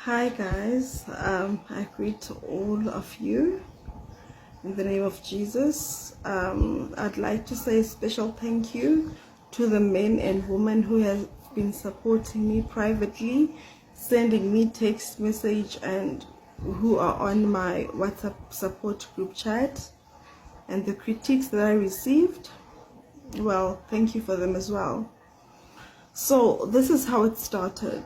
Hi guys, I greet all of you in the name of Jesus. I'd like to say a special thank you to the men and women who have been supporting me privately, sending me text message, and who are on my WhatsApp support group chat, and the critiques that I received. Well, thank you for them as well. So this is how it started.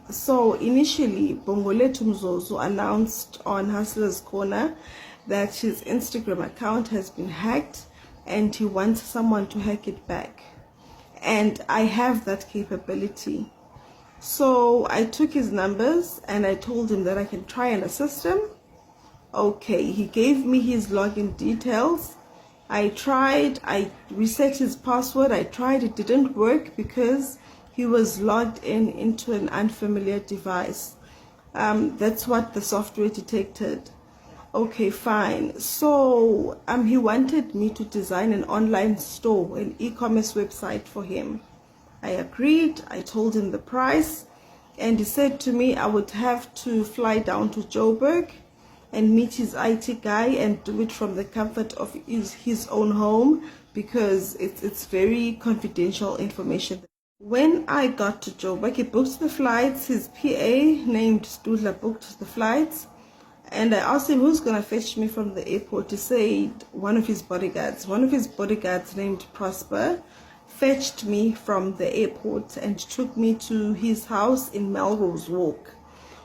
So initially, Bongolethu Mzozo announced on Hustler's Corner that his Instagram account has been hacked and he wants someone to hack it back. And I have that capability. So I took his numbers and I told him that I can try and assist him. Okay, he gave me his login details. I tried, I reset his password, I tried, it didn't work because he was logged into an unfamiliar device. That's what the software detected. Okay, fine. So he wanted me to design an online store, an e-commerce website for him. I agreed, I told him the price, and he said to me I would have to fly down to Joburg and meet his IT guy and do it from the comfort of his own home because it's very confidential information. When I got to Joburg, he booked the flights. His PA named Studla booked the flights, and I asked him who's going to fetch me from the airport. He said one of his bodyguards. One of his bodyguards named Prosper fetched me from the airport and took me to his house in Melrose Walk.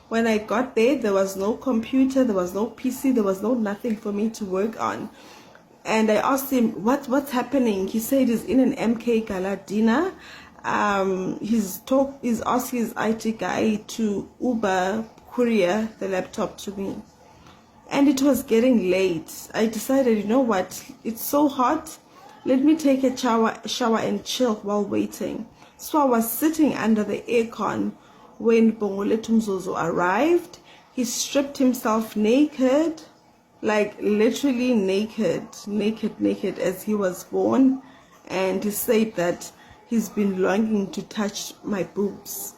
When I got there, there was no computer, there was no PC, there was no nothing for me to work on. And I asked him, what's happening? He said he's in an MK Gala dinner. He's asked his IT guy to Uber courier the laptop to me. And it was getting late. I decided, you know what? It's so hot. Let me take a shower and chill while waiting. So I was sitting under the aircon when Bongolethu Mzozo arrived. He stripped himself naked, like literally naked as he was born, and he said that he's been longing to touch my boobs.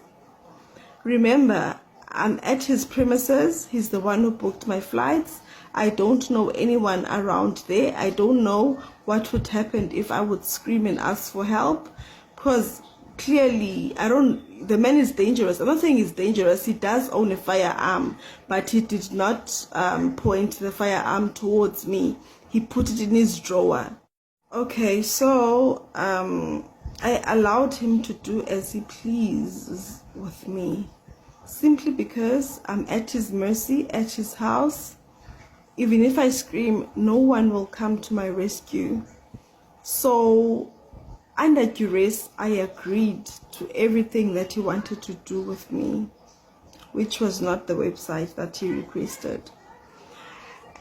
Remember, I'm at his premises. He's the one who booked my flights. I don't know anyone around there. I don't know what would happen if I would scream and ask for help, because clearly the man is dangerous. I'm not saying he's dangerous. He does own a firearm, but he did not point the firearm towards me. He put it in his drawer. Okay, so I allowed him to do as he pleases with me, simply because I'm at his mercy, at his house. Even if I scream, no one will come to my rescue. So under duress, I agreed to everything that he wanted to do with me, which was not the website that he requested.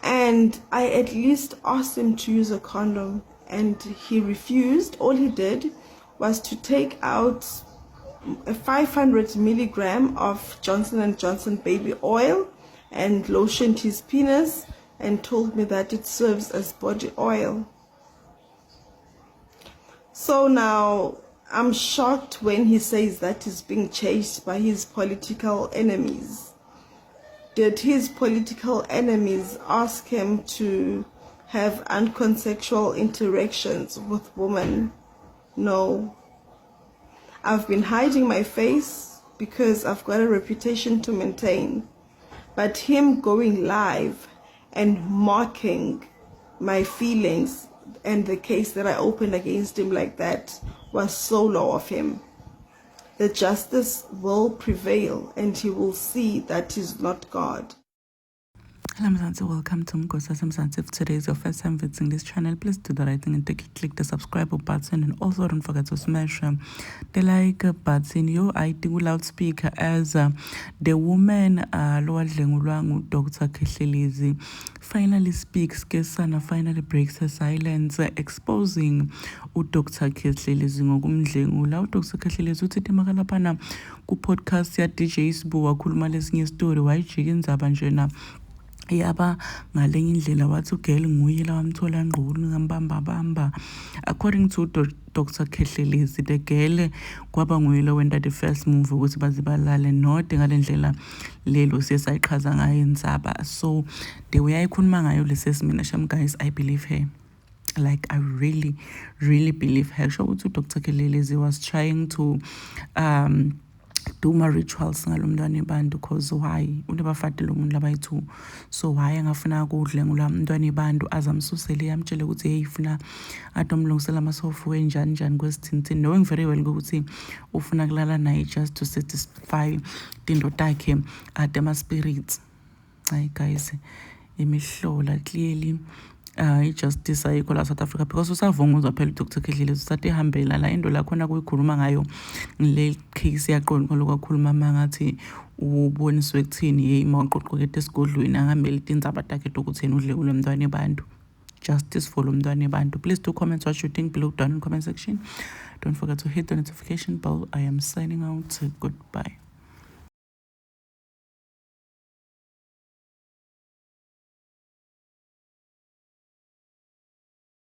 And I at least asked him to use a condom, and he refused. All he did was to take out a 500 milligram of Johnson & Johnson baby oil and lotioned his penis and told me that it serves as body oil. So now I'm shocked when he says that he's being chased by his political enemies. Did his political enemies ask him to have unconsensual interactions with women? No. I've been hiding my face because I've got a reputation to maintain. But him going live and mocking my feelings and the case that I opened against him like that was so low of him. The justice will prevail and he will see that he's not God. Hello Mzansi, welcome to Mgosa Mzansi. If today is your first time visiting this channel, please do the right thing and click the subscribe button, and also don't forget to smash the like button. Yo, I do loudspeaker as the woman Dr Khehlelezi finally speaks. Kesana finally breaks her silence, exposing Dr Khehlelezi ngokumdlengula. Dr Khehlelezi uthi timakala phana ku podcast ya DJ Sbu wakhuluma lesinye story wayijika indzaba njena yaba ngalenye indlela wathi uGirl nguye la wamthola ngqulu ngambamba. According to Dr Khehlelezi, the girl kwaba nguye lo wenta the first move ukuthi baze balale, not ngalendlela lelo siyayichaza ngayo insaba. So the way ayikhuluma ngayo lesesimina sham guys, I believe her. Like I really believe her. Show ukuthi Dr Khehlelezi was trying to do my rituals ngalo mntwana ebantu, because why unebafatele umuntu labayi-2, so why angafuna kudle ngula mntwana ebantu azamsusele amtshele ukuthi hey ufuna atomlungisela amasoftware njani kwesithintini, knowing very well ukuthi ufuna kulala naye just to satisfy tinto takhe atema-spirits. Hayi guys, imihlola clearly i-justice ayikho la South Africa, because usavunguzwa phela uDr Khehlelezi usatihambela la into la khona kuyikhuluma ngayo le case yaqonda lokwakhuluma mangathi uboniswe kuthini hey mawuqoqokete esigodlweni angambeli tindzaba takhe ukutheni udle kulo mntwana ebantu. Justice for lo mntwana ebantu. Please do comment what you think below down in the comment section. Don't forget to hit the notification bell. I am signing out. Goodbye.